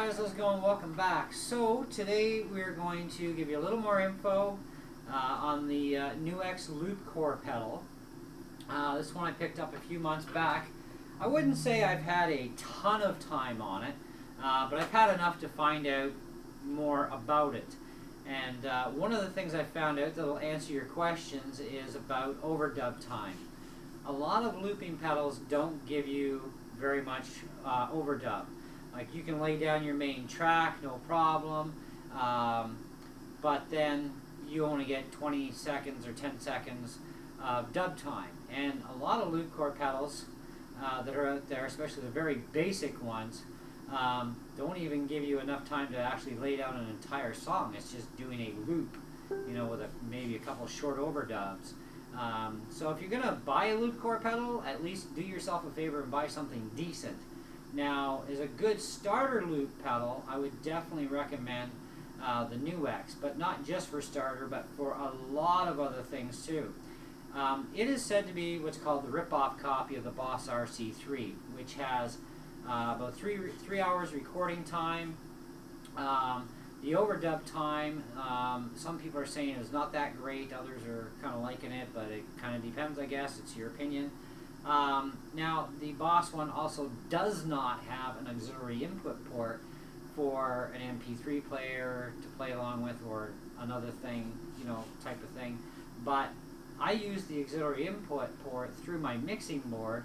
guys, how's it going? Welcome back. So today we're going to give you a little more info on the Nux Loop Core Pedal. This one I picked up a few months back. I wouldn't say I've had a ton of time on it, but I've had enough to find out more about it. And one of the things I found out that will answer your questions is about overdub time. A lot of looping pedals don't give you very much overdub. Like, you can lay down your main track, no problem, but then you only get 20 seconds or 10 seconds of dub time. And a lot of loop core pedals that are out there, especially the very basic ones, don't even give you enough time to actually lay down an entire song. It's just doing a loop, you know, with maybe a couple short overdubs. So if you're going to buy a loop core pedal, at least do yourself a favor and buy something decent. Now, as a good starter loop pedal, I would definitely recommend the Nux, but not just for starter, but for a lot of other things too. It is said to be what's called the rip-off copy of the Boss RC3, which has about three hours recording time. The overdub time, some people are saying is not that great, others are kind of liking it, but it kind of depends, I guess. It's your opinion. Now, the Boss one also does not have an auxiliary input port for an MP3 player to play along with, or another thing, you know, type of thing. But I use the auxiliary input port through my mixing board,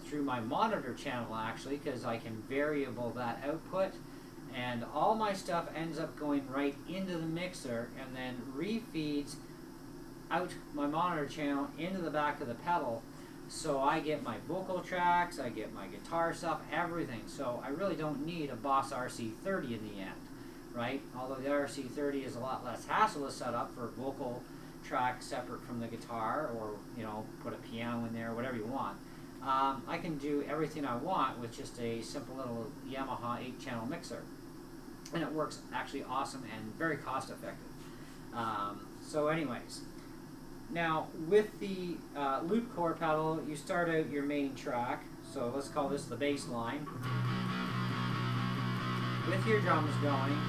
through my monitor channel actually, because I can variable that output, and all my stuff ends up going right into the mixer and then refeeds out my monitor channel into the back of the pedal. So I get my vocal tracks, I get my guitar stuff, everything. So I really don't need a Boss RC30 in the end, right? Although the RC30 is a lot less hassle to set up for vocal tracks separate from the guitar, or, you know, put a piano in there, whatever you want. I can do everything I want with just a simple little Yamaha 8-channel mixer. And it works actually awesome and very cost effective. So anyways, now with the loop core pedal, you start out your main track. So let's call this the bass line, with your drums going,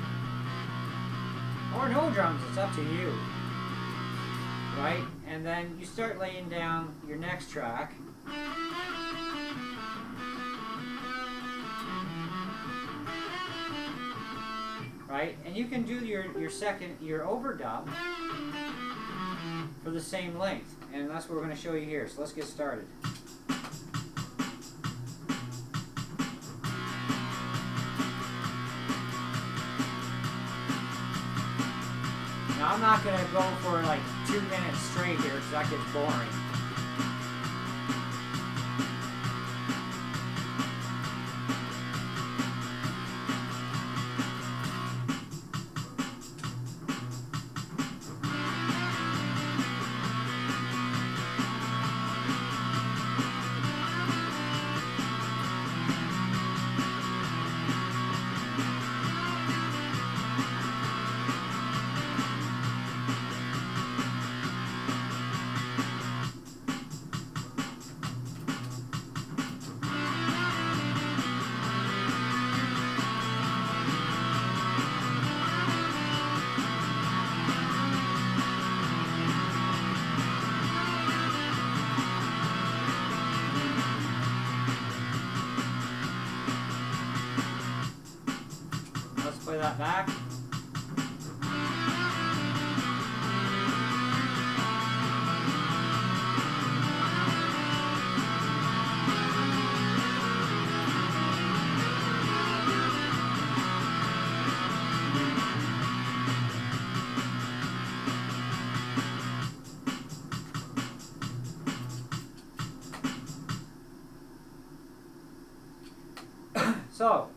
or no drums, it's up to you, right? And then you start laying down your next track. Right? And you can do your overdub for the same length, and that's what we're going to show you here. So let's get started. Now, I'm not going to go for like 2 minutes straight here, because that gets boring. Play that back. So,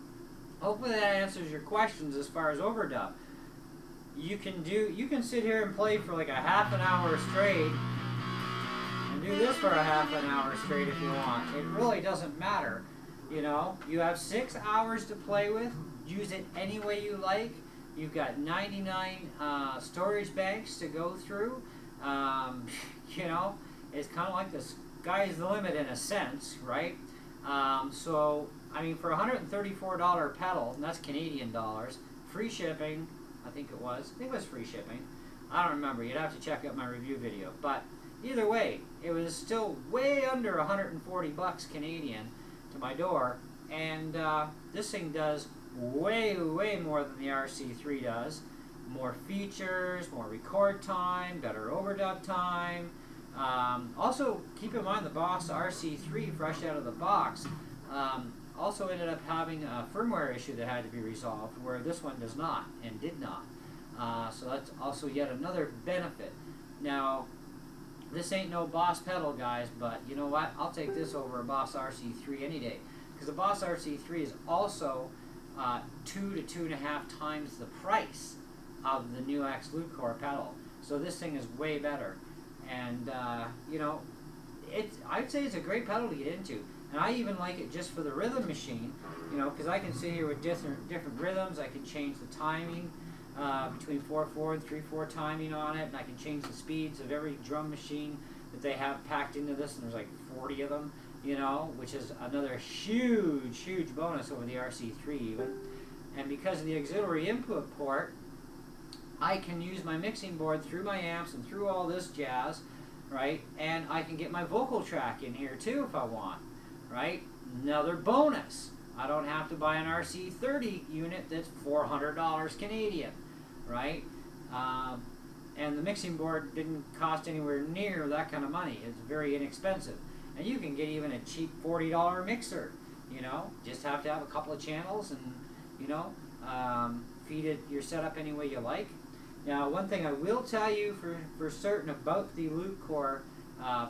hopefully that answers your questions as far as overdub. You can sit here and play for like a half an hour straight, and do this for a half an hour straight if you want. It really doesn't matter. You know, you have 6 hours to play with. Use it any way you like. You've got 99 storage banks to go through. You know, it's kind of like the sky's the limit in a sense, right? So, I mean, for $134 pedal, and that's Canadian dollars, free shipping, I think it was free shipping. I don't remember, you'd have to check out my review video. But either way, it was still way under 140 bucks Canadian to my door. And this thing does way more than the RC3 does. More features, more record time, better overdub time. Also, keep in mind the Boss RC3, fresh out of the box, also ended up having a firmware issue that had to be resolved, where this one does not, and did not. So that's also yet another benefit. Now, this ain't no Boss pedal, guys, but you know what? I'll take this over a Boss RC3 any day. Because the Boss RC3 is also 2 to 2.5 times the price of the Nux Loop Core Pedal. So this thing is way better. And, you know, I'd say it's a great pedal to get into. And I even like it just for the rhythm machine, you know, because I can sit here with different rhythms. I can change the timing between 4/4 and 3/4 timing on it, and I can change the speeds of every drum machine that they have packed into this, and there's like 40 of them, you know, which is another huge bonus over the RC3 even. And because of the auxiliary input port, I can use my mixing board through my amps and through all this jazz, right? And I can get my vocal track in here too if I want, right? Another bonus. I don't have to buy an RC30 unit that's $400 Canadian, right? And the mixing board didn't cost anywhere near that kind of money. It's very inexpensive. And you can get even a cheap $40 mixer, you know? Just have to have a couple of channels and, you know, feed it your setup any way you like. Now, one thing I will tell you for certain about the Loop Core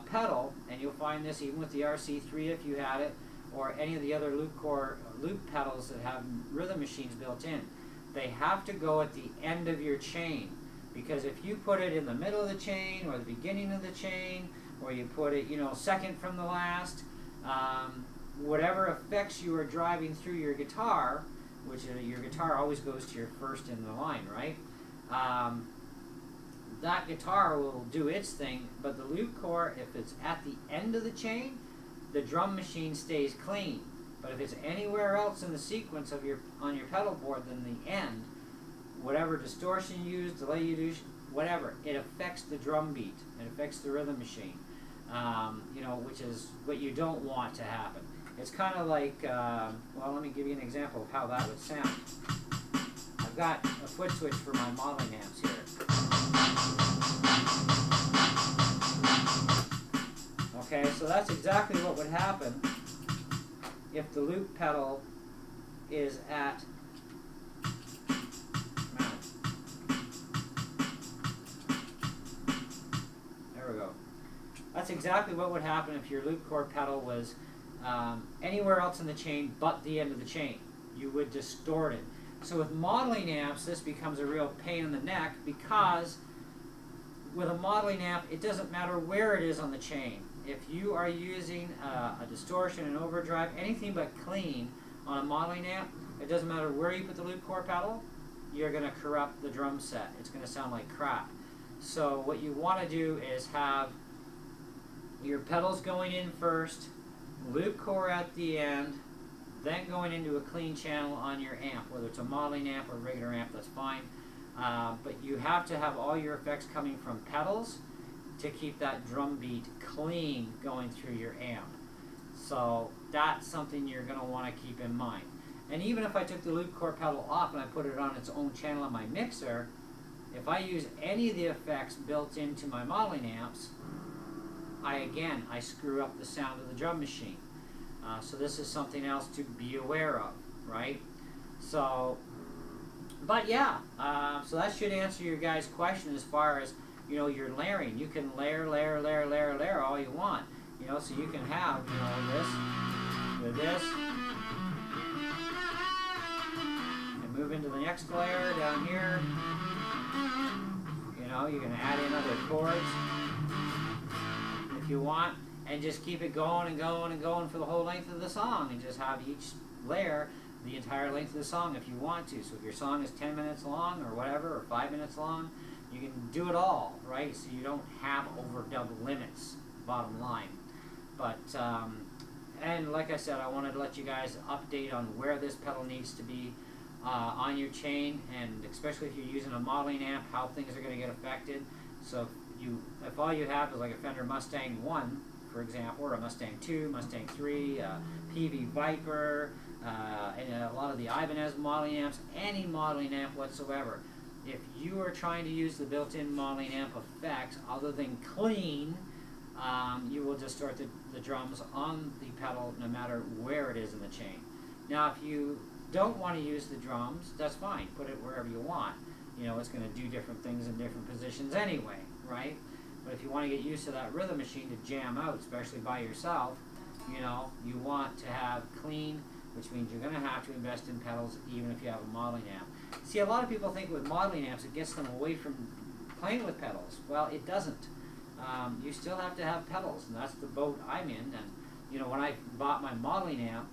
pedal, and you'll find this even with the RC3 if you had it, or any of the other Loop Core loop pedals that have rhythm machines built in, they have to go at the end of your chain. Because if you put it in the middle of the chain, or the beginning of the chain, or you put it, you know, second from the last, whatever effects you are driving through your guitar, which your guitar always goes to your first in the line, right? That guitar will do its thing, but the Loop Core, if it's at the end of the chain, the drum machine stays clean. But if it's anywhere else in the sequence of on your pedal board than the end, whatever distortion you use, delay you do, whatever, it affects the drum beat. It affects the rhythm machine, you know, which is what you don't want to happen. It's kind of like, well, let me give you an example of how that would sound. I've got a foot switch for my modeling amps here. Okay, so that's exactly what would happen if the loop pedal is at, there we go. That's exactly what would happen if your Loop Core pedal was anywhere else in the chain but the end of the chain. You would distort it. So with modeling amps, this becomes a real pain in the neck, because with a modeling amp, it doesn't matter where it is on the chain. If you are using a distortion, an overdrive, anything but clean on a modeling amp, it doesn't matter where you put the Loop Core pedal, you're going to corrupt the drum set. It's going to sound like crap. So what you want to do is have your pedals going in first, Loop Core at the end, then going into a clean channel on your amp. Whether it's a modeling amp or a regular amp, that's fine. But you have to have all your effects coming from pedals to keep that drum beat clean going through your amp. So that's something you're going to want to keep in mind. And even if I took the Loop Core pedal off and I put it on its own channel on my mixer, if I use any of the effects built into my modeling amps, I screw up the sound of the drum machine. So this is something else to be aware of, right? So, but yeah, so that should answer your guys' question as far as, you know, your layering. You can layer all you want, you know, so you can have, you know, this with this, and move into the next layer down here. You know, you can add in other chords if you want, and just keep it going and going and going for the whole length of the song, and just have each layer the entire length of the song if you want to. So if your song is 10 minutes long or whatever, or 5 minutes long, you can do it all, right? So you don't have overdub limits, bottom line. But And like I said, I wanted to let you guys update on where this pedal needs to be on your chain, and especially if you're using a modeling amp, how things are going to get affected. So if all you have is like a Fender Mustang 1, for example, or a Mustang 2, Mustang 3, PV Viper, and a lot of the Ibanez modeling amps, any modeling amp whatsoever, if you are trying to use the built-in modeling amp effects other than clean, you will distort the drums on the pedal no matter where it is in the chain. Now if you don't want to use the drums, that's fine, put it wherever you want. You know, it's going to do different things in different positions anyway, right? But if you want to get used to that rhythm machine to jam out, especially by yourself, you know, you want to have clean, which means you're going to have to invest in pedals even if you have a modeling amp. See, a lot of people think with modeling amps it gets them away from playing with pedals. Well, it doesn't. You still have to have pedals, and that's the boat I'm in. And you know, when I bought my modeling amp,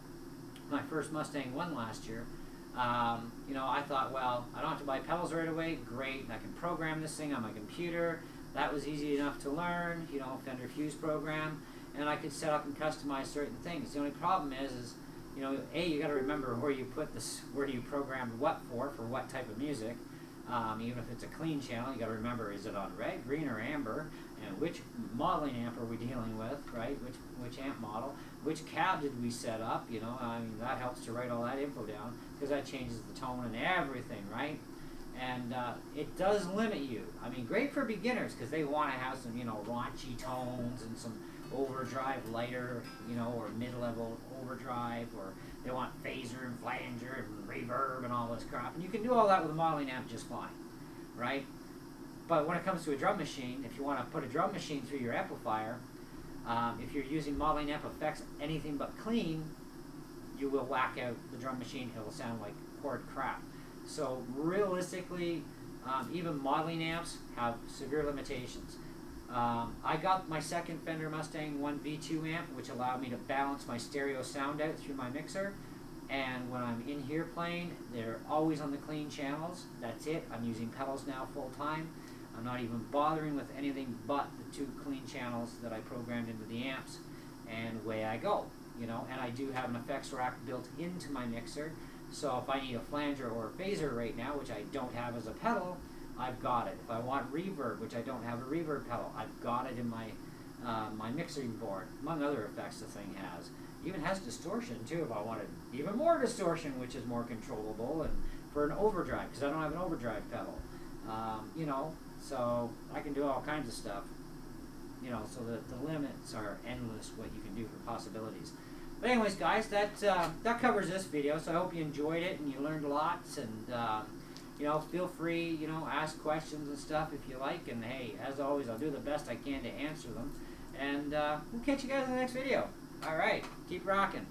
my first Mustang 1 last year, you know, I thought, well, I don't have to buy pedals right away. Great, I can program this thing on my computer. That was easy enough to learn, you know, Fender Fuse program, and I could set up and customize certain things. The only problem is you know, you got to remember where you put this, where do you program what for what type of music. Even if it's a clean channel, you got to remember, is it on red, green, or amber, and which modeling amp are we dealing with, right? Which amp model, which cab did we set up? You know, I mean, that helps to write all that info down because that changes the tone and everything, right? And it does limit you. I mean, great for beginners because they want to have some, you know, raunchy tones and some overdrive lighter, you know, or mid-level overdrive, or they want phaser and flanger and reverb and all this crap. And you can do all that with a modeling amp just fine, right? But when it comes to a drum machine, if you want to put a drum machine through your amplifier, if you're using modeling amp effects anything but clean, you will whack out the drum machine. It will sound like chord crap. So realistically, even modeling amps have severe limitations. I got my second Fender Mustang 1 V2 amp, which allowed me to balance my stereo sound out through my mixer. And when I'm in here playing, they're always on the clean channels. That's it. I'm using pedals now full time. I'm not even bothering with anything but the 2 clean channels that I programmed into the amps, and away I go. You know, and I do have an effects rack built into my mixer. So if I need a flanger or a phaser right now, which I don't have as a pedal, I've got it. If I want reverb, which I don't have a reverb pedal, I've got it in my my mixing board, among other effects the thing has. It even has distortion too if I wanted even more distortion, which is more controllable, and for an overdrive, because I don't have an overdrive pedal. You know, so I can do all kinds of stuff. You know, so the limits are endless what you can do for possibilities. But anyways, guys, that covers this video. So I hope you enjoyed it and you learned lots. And you know, feel free, you know, ask questions and stuff if you like. And hey, as always, I'll do the best I can to answer them. And we'll catch you guys in the next video. All right, keep rocking.